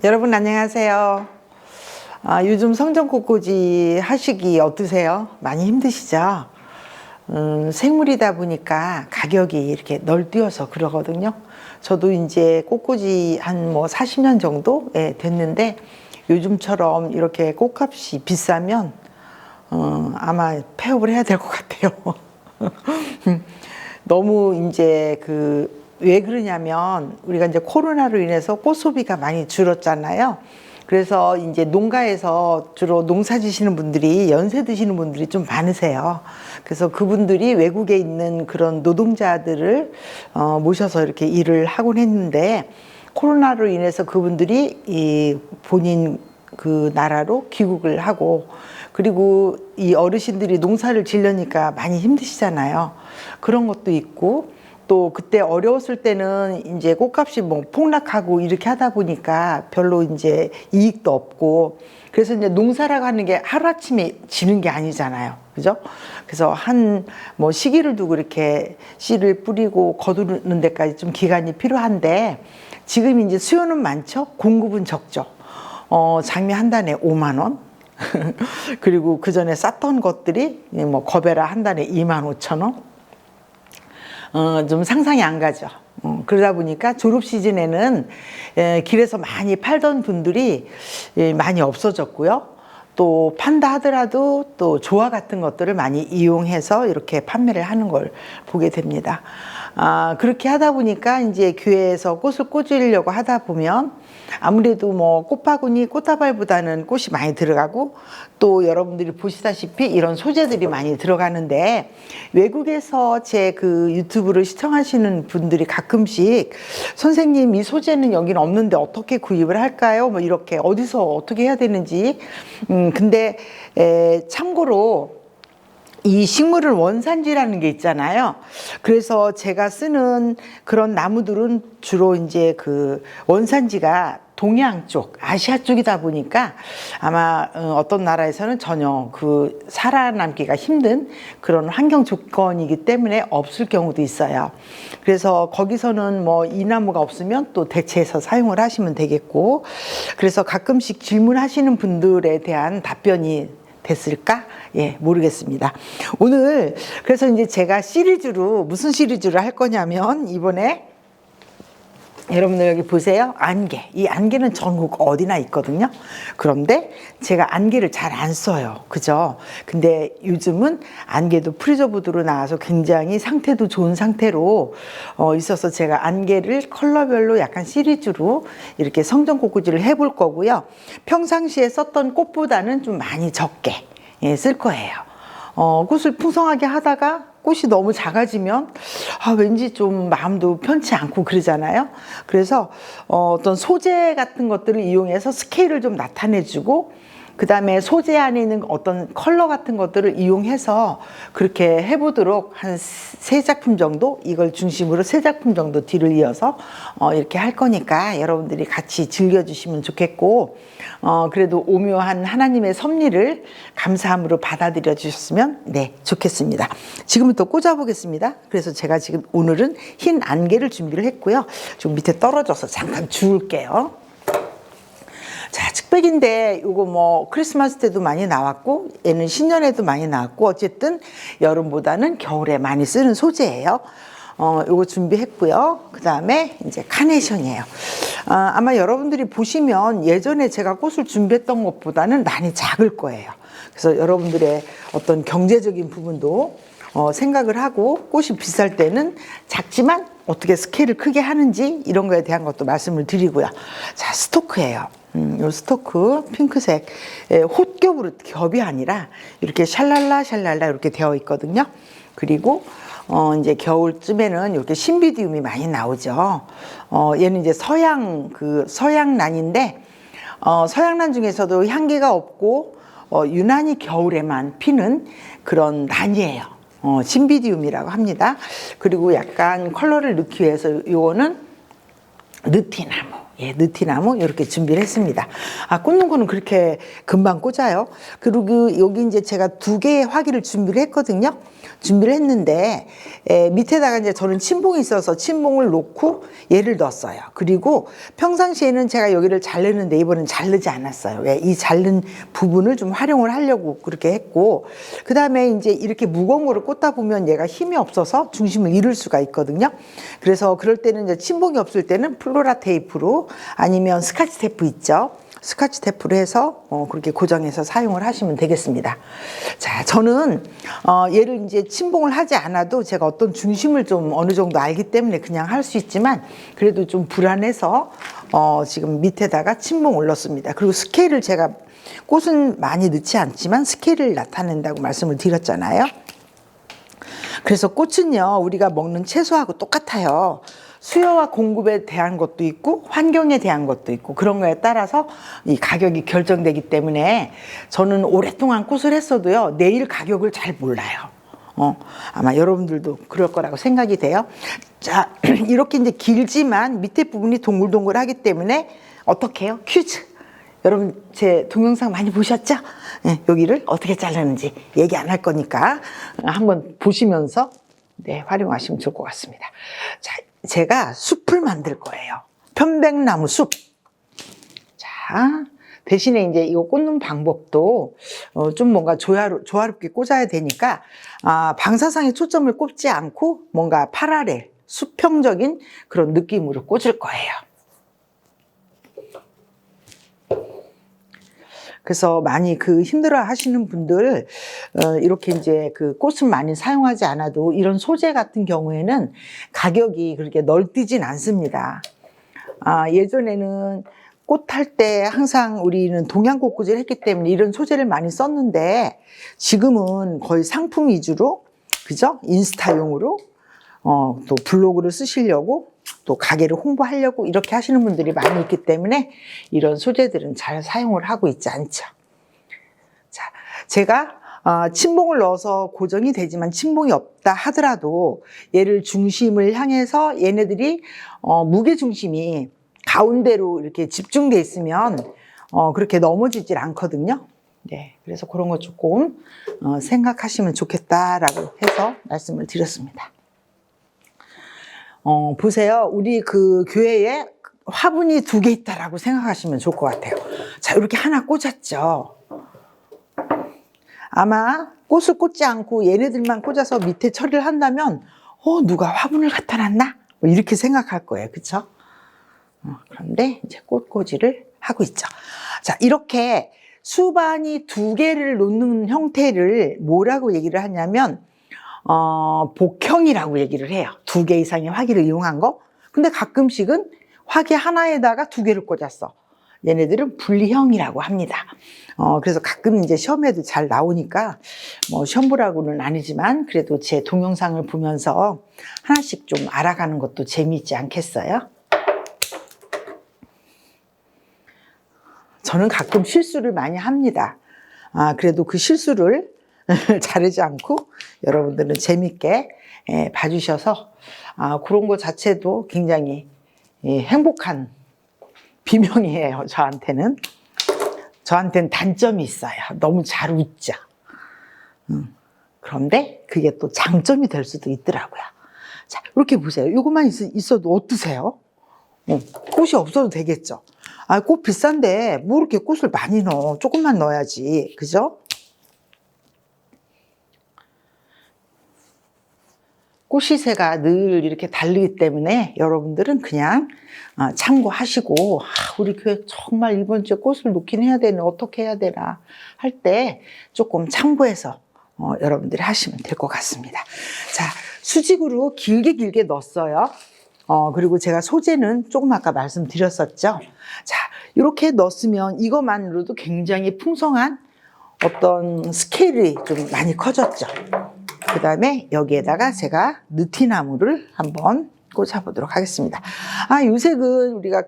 여러분 안녕하세요. 요즘 성전꽃꽂이 하시기 어떠세요? 많이 힘드시죠? 생물이다 보니까 가격이 이렇게 널뛰어서 그러거든요. 저도 이제 꽃꽂이 한 40년 정도 됐는데 요즘처럼 이렇게 꽃값이 비싸면 아마 폐업을 해야 될 것 같아요. 너무 이제 왜 그러냐면 우리가 이제 코로나로 인해서 꽃 소비가 많이 줄었잖아요. 그래서 이제 농가에서 주로 농사 지시는 분들이 연세 드시는 분들이 좀 많으세요. 그래서 그분들이 외국에 있는 그런 노동자들을 모셔서 이렇게 일을 하곤 했는데, 코로나로 인해서 그분들이 이 본인 그 나라로 귀국을 하고, 그리고 이 어르신들이 농사를 지려니까 많이 힘드시잖아요. 그런 것도 있고, 또 그때 어려웠을 때는 이제 꽃값이 폭락하고 이렇게 하다 보니까 별로 이제 이익도 없고, 그래서 이제 농사라고 하는 게 하루아침에 지는 게 아니잖아요. 그죠? 그래서 시기를 두고 이렇게 씨를 뿌리고 거두는 데까지 좀 기간이 필요한데, 지금 이제 수요는 많죠? 공급은 적죠. 장미 한 단에 5만 원. 그리고 그 전에 쌌던 것들이 거베라 한 단에 2만 5천 원. 좀 상상이 안 가죠. 그러다 보니까 졸업 시즌에는 길에서 많이 팔던 분들이 많이 없어졌고요. 또 판다 하더라도 또 조화 같은 것들을 많이 이용해서 이렇게 판매를 하는 걸 보게 됩니다. 그렇게 하다 보니까 이제 교회에서 꽃을 꽂으려고 하다 보면 아무래도 꽃바구니, 꽃다발보다는 꽃이 많이 들어가고, 또 여러분들이 보시다시피 이런 소재들이 많이 들어가는데, 외국에서 제 그 유튜브를 시청하시는 분들이 가끔씩 선생님 이 소재는 여기는 없는데 어떻게 구입을 할까요? 이렇게 어디서 어떻게 해야 되는지. 근데 참고로 이 식물은 원산지라는 게 있잖아요. 그래서 제가 쓰는 그런 나무들은 주로 이제 그 원산지가 동양 쪽, 아시아 쪽이다 보니까 아마 어떤 나라에서는 전혀 살아남기가 힘든 그런 환경 조건이기 때문에 없을 경우도 있어요. 그래서 거기서는 이 나무가 없으면 또 대체해서 사용을 하시면 되겠고, 그래서 가끔씩 질문하시는 분들에 대한 답변이 됐을까? 모르겠습니다. 오늘 그래서 이제 제가 무슨 시리즈로 할 거냐면, 이번에 여러분들 여기 보세요. 안개. 이 안개는 전국 어디나 있거든요. 그런데 제가 안개를 잘 안 써요. 그죠? 근데 요즘은 안개도 프리저브드로 나와서 굉장히 상태도 좋은 상태로 있어서 제가 안개를 컬러별로 약간 시리즈로 이렇게 성전꽃꽂이를 해볼 거고요. 평상시에 썼던 꽃보다는 좀 많이 적게 쓸 거예요. 꽃을 풍성하게 하다가 꽃이 너무 작아지면 왠지 좀 마음도 편치 않고 그러잖아요. 그래서 어떤 소재 같은 것들을 이용해서 스케일을 좀 나타내주고, 그 다음에 소재 안에 있는 어떤 컬러 같은 것들을 이용해서 그렇게 해보도록 한 3작품 정도, 이걸 중심으로 3작품 정도 뒤를 이어서 이렇게 할 거니까 여러분들이 같이 즐겨주시면 좋겠고, 그래도 오묘한 하나님의 섭리를 감사함으로 받아들여 주셨으면 좋겠습니다. 지금부터 꽂아보겠습니다. 그래서 제가 지금 오늘은 흰 안개를 준비를 했고요. 좀 밑에 떨어져서 잠깐 주울게요. 자, 측백인데 이거 크리스마스 때도 많이 나왔고, 얘는 신년에도 많이 나왔고, 어쨌든 여름보다는 겨울에 많이 쓰는 소재예요. 요거 준비했고요. 그 다음에 이제 카네이션이에요. 아마 여러분들이 보시면 예전에 제가 꽃을 준비했던 것보다는 많이 작을 거예요. 그래서 여러분들의 어떤 경제적인 부분도 생각을 하고, 꽃이 비쌀 때는 작지만 어떻게 스케일을 크게 하는지 이런 거에 대한 것도 말씀을 드리고요. 자, 스토크예요. 요 스토크 핑크색 홑겹으로, 겹이 아니라 이렇게 샬랄라 샬랄라 이렇게 되어 있거든요. 그리고 이제 겨울쯤에는 이렇게 신비디움이 많이 나오죠. 얘는 이제 서양란인데, 서양란 중에서도 향기가 없고 유난히 겨울에만 피는 그런 란이에요. 신비디움이라고 합니다. 그리고 약간 컬러를 넣기 위해서 요거는 느티나무. 예, 느티나무 이렇게 준비를 했습니다. 꽂는 거는 그렇게 금방 꽂아요. 그리고 여기 이제 제가 2개의 화기를 준비를 했거든요. 준비를 했는데 밑에다가 이제 저는 침봉이 있어서 침봉을 놓고 얘를 넣었어요. 그리고 평상시에는 제가 여기를 자르는데 이번엔 자르지 않았어요. 왜? 이 자른 부분을 좀 활용을 하려고 그렇게 했고, 그 다음에 이제 이렇게 무거운 거를 꽂다 보면 얘가 힘이 없어서 중심을 잃을 수가 있거든요. 그래서 그럴 때는 이제 침봉이 없을 때는 플로라 테이프로 아니면 스카치 테이프 있죠. 스카치 테이프로 해서 그렇게 고정해서 사용을 하시면 되겠습니다. 자, 저는 얘를 이제 침봉을 하지 않아도 제가 어떤 중심을 좀 어느 정도 알기 때문에 그냥 할 수 있지만, 그래도 좀 불안해서 지금 밑에다가 침봉을 넣습니다. 그리고 스케일을 제가 꽃은 많이 넣지 않지만 스케일을 나타낸다고 말씀을 드렸잖아요. 그래서 꽃은요, 우리가 먹는 채소하고 똑같아요. 수요와 공급에 대한 것도 있고 환경에 대한 것도 있고, 그런 거에 따라서 이 가격이 결정되기 때문에 저는 오랫동안 꽃을 했어도요, 내일 가격을 잘 몰라요. 아마 여러분들도 그럴 거라고 생각이 돼요. 자, 이렇게 이제 길지만 밑에 부분이 동글동글하기 때문에 어떻게 해요? 퀴즈. 여러분 제 동영상 많이 보셨죠? 네, 여기를 어떻게 자르는지 얘기 안 할 거니까 한번 보시면서 활용하시면 좋을 것 같습니다. 자, 제가 숲을 만들 거예요. 편백나무 숲. 자, 대신에 이제 이거 꽂는 방법도 좀 뭔가 조화롭게 꽂아야 되니까 방사상에 초점을 꽂지 않고 뭔가 파라렐, 수평적인 그런 느낌으로 꽂을 거예요. 그래서 많이 힘들어 하시는 분들, 이렇게 이제 꽃을 많이 사용하지 않아도 이런 소재 같은 경우에는 가격이 그렇게 널뛰진 않습니다. 예전에는 꽃 할 때 항상 우리는 동양 꽃꽂이를 했기 때문에 이런 소재를 많이 썼는데, 지금은 거의 상품 위주로, 그죠? 인스타용으로, 또 블로그를 쓰시려고, 또 가게를 홍보하려고 이렇게 하시는 분들이 많이 있기 때문에 이런 소재들은 잘 사용을 하고 있지 않죠. 자, 제가 침봉을 넣어서 고정이 되지만 침봉이 없다 하더라도 얘를 중심을 향해서 얘네들이 무게 중심이 가운데로 이렇게 집중돼 있으면 그렇게 넘어지질 않거든요. 네, 그래서 그런 거 조금 생각하시면 좋겠다라고 해서 말씀을 드렸습니다. 보세요. 우리 교회에 화분이 2개 있다라고 생각하시면 좋을 것 같아요. 자, 이렇게 하나 꽂았죠. 아마 꽃을 꽂지 않고 얘네들만 꽂아서 밑에 처리를 한다면, 누가 화분을 갖다 놨나? 뭐 이렇게 생각할 거예요. 그쵸? 그런데 이제 꽃꽂이를 하고 있죠. 자, 이렇게 수반이 2개를 놓는 형태를 뭐라고 얘기를 하냐면, 복형이라고 얘기를 해요. 2개 이상의 화기를 이용한 거. 근데 가끔씩은 화기 하나에다가 2개를 꽂았어. 얘네들은 분리형이라고 합니다. 그래서 가끔 이제 시험에도 잘 나오니까, 뭐 시험 보라고는 아니지만 그래도 제 동영상을 보면서 하나씩 좀 알아가는 것도 재미있지 않겠어요? 저는 가끔 실수를 많이 합니다. 그래도 그 실수를 자르지 않고 여러분들은 재밌게 봐주셔서 그런 거 자체도 굉장히 행복한 비명이에요. 저한테는 단점이 있어요. 너무 잘 웃죠. 그런데 그게 또 장점이 될 수도 있더라고요. 자, 이렇게 보세요. 이것만 있어도 어떠세요? 꽃이 없어도 되겠죠. 꽃 비싼데 뭐 이렇게 꽃을 많이 넣어. 조금만 넣어야지. 그죠? 꽃시세가 늘 이렇게 다르기 때문에 여러분들은 그냥 참고하시고, 우리 교회 정말 이번 주에 꽃을 놓긴 해야 되나, 어떻게 해야 되나 할 때 조금 참고해서 여러분들이 하시면 될 것 같습니다. 자, 수직으로 길게 넣었어요. 그리고 제가 소재는 조금 아까 말씀드렸었죠. 자, 이렇게 넣었으면 이것만으로도 굉장히 풍성한 어떤 스케일이 좀 많이 커졌죠. 그 다음에 여기에다가 제가 느티나무를 한번 꽂아보도록 하겠습니다. 이 색은 우리가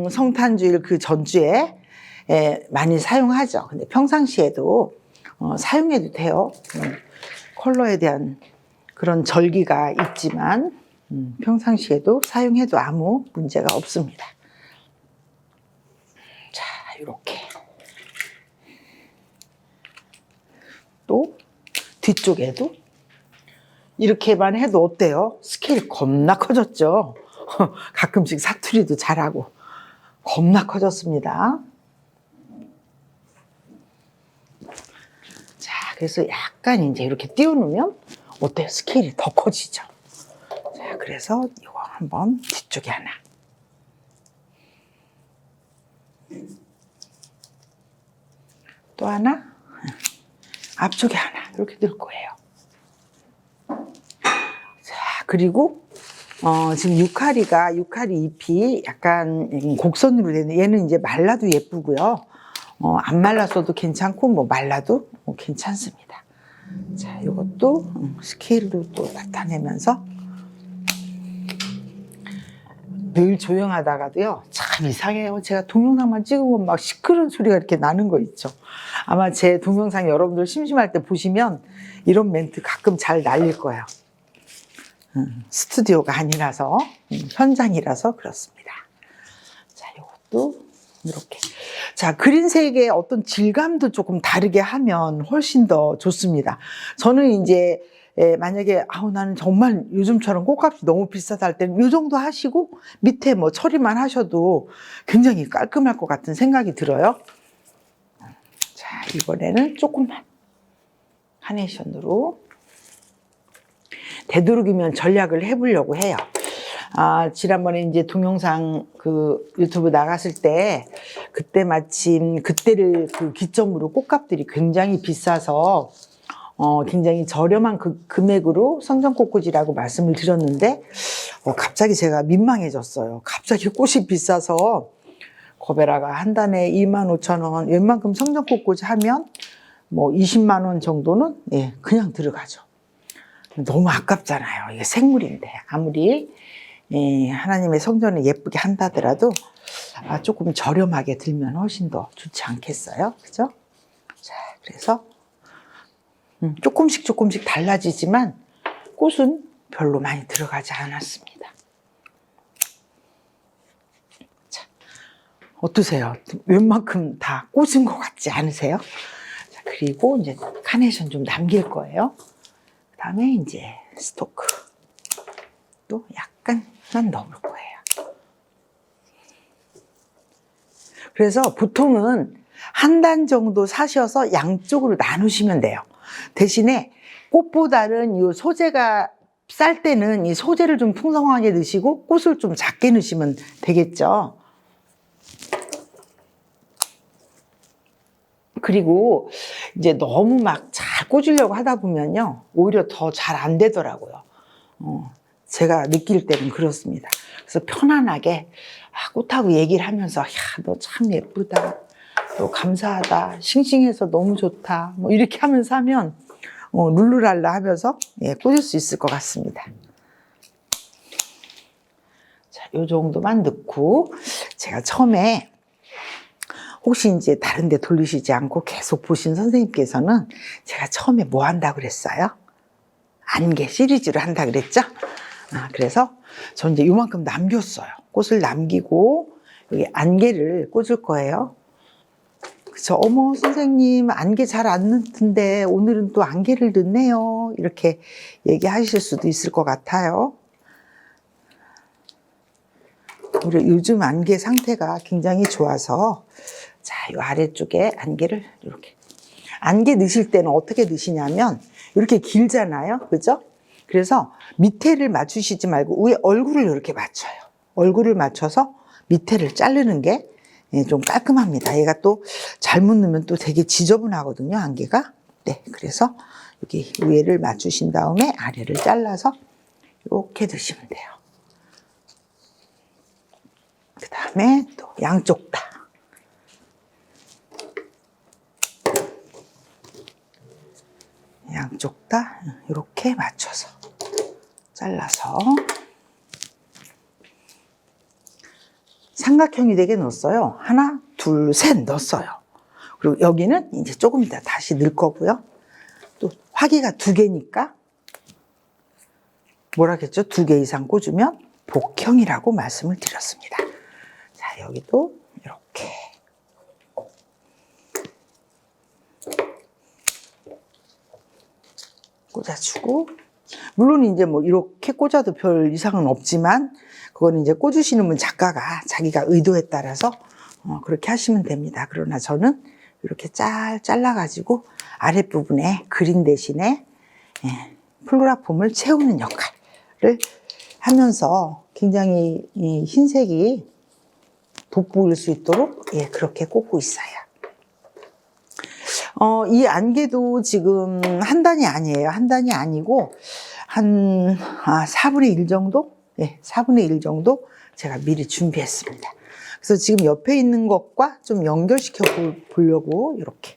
성탄주일 그 전주에 많이 사용하죠. 근데 평상시에도 사용해도 돼요. 컬러에 대한 그런 절기가 있지만, 평상시에도 사용해도 아무 문제가 없습니다. 자, 이렇게. 또 뒤쪽에도 이렇게만 해도 어때요? 스케일이 겁나 커졌죠? 가끔씩 사투리도 잘하고 겁나 커졌습니다. 자, 그래서 약간 이제 이렇게 띄워놓으면 어때요? 스케일이 더 커지죠? 자, 그래서 이거 한번 뒤쪽에 하나. 또 하나. 앞쪽에 하나. 이렇게 넣을 거예요. 자, 그리고 지금 유카리 잎이 약간 곡선으로 되는, 얘는 이제 말라도 예쁘고요. 안 말랐어도 괜찮고, 뭐 말라도 괜찮습니다. 자, 이것도 스케일로 또 나타내면서 늘 조용하다가도요, 참 이상해요. 제가 동영상만 찍으면 막 시끄러운 소리가 이렇게 나는 거 있죠. 아마 제 동영상 여러분들 심심할 때 보시면 이런 멘트 가끔 잘 날릴 거예요. 스튜디오가 아니라서, 현장이라서 그렇습니다. 자, 이것도 이렇게. 자, 그린색의 어떤 질감도 조금 다르게 하면 훨씬 더 좋습니다. 저는 이제 만약에 나는 정말 요즘처럼 꽃값이 너무 비싸다 할 때는 이 정도 하시고 밑에 뭐 처리만 하셔도 굉장히 깔끔할 것 같은 생각이 들어요. 자, 이번에는 조금만 카네이션으로 되도록이면 전략을 해보려고 해요. 지난번에 이제 동영상 유튜브 나갔을 때 그때 마침 그때를 기점으로 꽃값들이 굉장히 비싸서 굉장히 저렴한 금액으로 성전꽃꽂이라고 말씀을 드렸는데 갑자기 제가 민망해졌어요. 갑자기 꽃이 비싸서 거베라가 한 단에 25,000원, 웬만큼 성전꽃꽂이 하면 뭐 20만 원 정도는 그냥 들어가죠. 너무 아깝잖아요. 이게 생물인데 아무리 하나님의 성전을 예쁘게 한다더라도 조금 저렴하게 들면 훨씬 더 좋지 않겠어요? 그죠? 자, 그래서 조금씩 달라지지만 꽃은 별로 많이 들어가지 않았습니다. 자, 어떠세요? 웬만큼 다 꽃인 것 같지 않으세요? 자, 그리고 이제 카네이션 좀 남길 거예요. 그 다음에 이제 스토크 또 약간만 넣을 거예요. 그래서 보통은 한 단 정도 사셔서 양쪽으로 나누시면 돼요. 대신에 꽃보다는 이 소재가 쌀 때는 이 소재를 좀 풍성하게 넣으시고 꽃을 좀 작게 넣으시면 되겠죠. 그리고 이제 너무 막 잘 꽂으려고 하다 보면요, 오히려 더 잘 안 되더라고요. 제가 느낄 때는 그렇습니다. 그래서 편안하게 꽃하고 얘기를 하면서 야, 너 참 예쁘다, 너 감사하다, 싱싱해서 너무 좋다, 뭐 이렇게 하면서 하면 룰루랄라 하면서 꽂을 수 있을 것 같습니다. 자, 요 정도만 넣고, 제가 처음에 혹시 이제 다른 데 돌리시지 않고 계속 보신 선생님께서는 제가 처음에 뭐 한다고 그랬어요? 안개 시리즈를 한다 그랬죠? 그래서 저 이제 요만큼 남겼어요. 꽃을 남기고 여기 안개를 꽂을 거예요. 그쵸? 어머, 선생님, 안개 잘 안 넣던데 오늘은 또 안개를 넣네요. 이렇게 얘기하실 수도 있을 것 같아요. 우리 요즘 안개 상태가 굉장히 좋아서, 자, 이 아래쪽에 안개를 이렇게. 안개 넣으실 때는 어떻게 넣으시냐면, 이렇게 길잖아요. 그죠? 그래서 밑에를 맞추시지 말고 위에 얼굴을 이렇게 맞춰요. 얼굴을 맞춰서 밑에를 자르는 게 좀 깔끔합니다. 얘가 또 잘못 넣으면 또 되게 지저분하거든요, 안개가. 네, 그래서 여기 위에를 맞추신 다음에 아래를 잘라서 이렇게 넣으시면 돼요. 그 다음에 또 양쪽 다. 양쪽 다 이렇게 맞춰서 잘라서 삼각형이 되게 넣었어요. 하나, 둘, 셋 넣었어요. 그리고 여기는 이제 조금 이따 다시 넣을 거고요. 또 화기가 2개니까 뭐라 그랬죠? 2개 이상 꽂으면 복형이라고 말씀을 드렸습니다. 자, 여기도 이렇게. 꽂아주고, 물론 이제 뭐 이렇게 꽂아도 별 이상은 없지만 그거는 이제 꽂으시는 분 작가가 자기가 의도에 따라서 그렇게 하시면 됩니다. 그러나 저는 이렇게 잘라가지고 아랫부분에 그린 대신에 플로라폼을 채우는 역할을 하면서 굉장히 이 흰색이 돋보일 수 있도록 그렇게 꽂고 있어요. 이 안개도 지금 한 단이 아니에요. 한 단이 아니고 한 4분의 1 정도? 4분의 1 정도 제가 미리 준비했습니다. 그래서 지금 옆에 있는 것과 좀 연결시켜 보려고 이렇게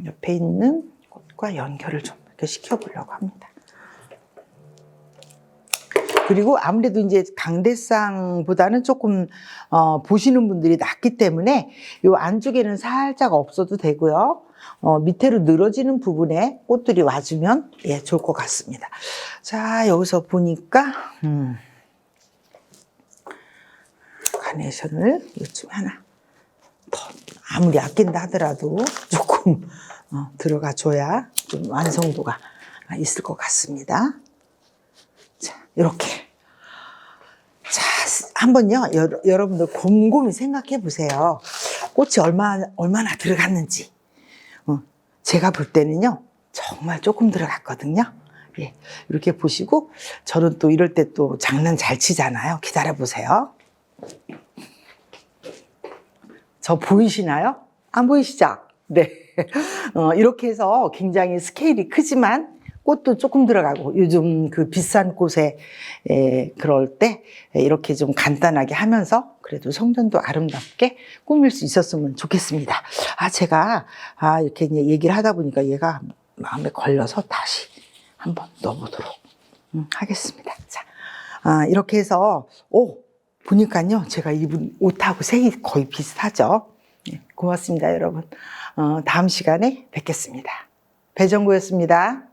옆에 있는 것과 연결을 좀 이렇게 시켜 보려고 합니다. 그리고 아무래도 이제 강대상보다는 조금 보시는 분들이 낮기 때문에 이 안쪽에는 살짝 없어도 되고요. 밑으로 늘어지는 부분에 꽃들이 와주면 좋을 것 같습니다. 자, 여기서 보니까 카네이션을 요즘 하나 더 아무리 아낀다 하더라도 조금 들어가 줘야 좀 완성도가 있을 것 같습니다. 자, 이렇게. 자, 한번요, 여러분들 곰곰이 생각해 보세요. 꽃이 얼마나 들어갔는지. 제가 볼 때는요, 정말 조금 들어갔거든요. 이렇게 보시고, 저는 또 이럴 때 또 장난 잘 치잖아요. 기다려 보세요. 저 보이시나요? 안 보이시죠? 네. 이렇게 해서 굉장히 스케일이 크지만 꽃도 조금 들어가고 요즘 그 비싼 꽃에 그럴 때 이렇게 좀 간단하게 하면서 그래도 성전도 아름답게 꾸밀 수 있었으면 좋겠습니다. 제가 이렇게 얘기를 하다 보니까 얘가 마음에 걸려서 다시 한번 넣어보도록 하겠습니다. 자, 이렇게 해서 보니까요 제가 입은 옷하고 색이 거의 비슷하죠. 고맙습니다, 여러분. 다음 시간에 뵙겠습니다. 배정구였습니다.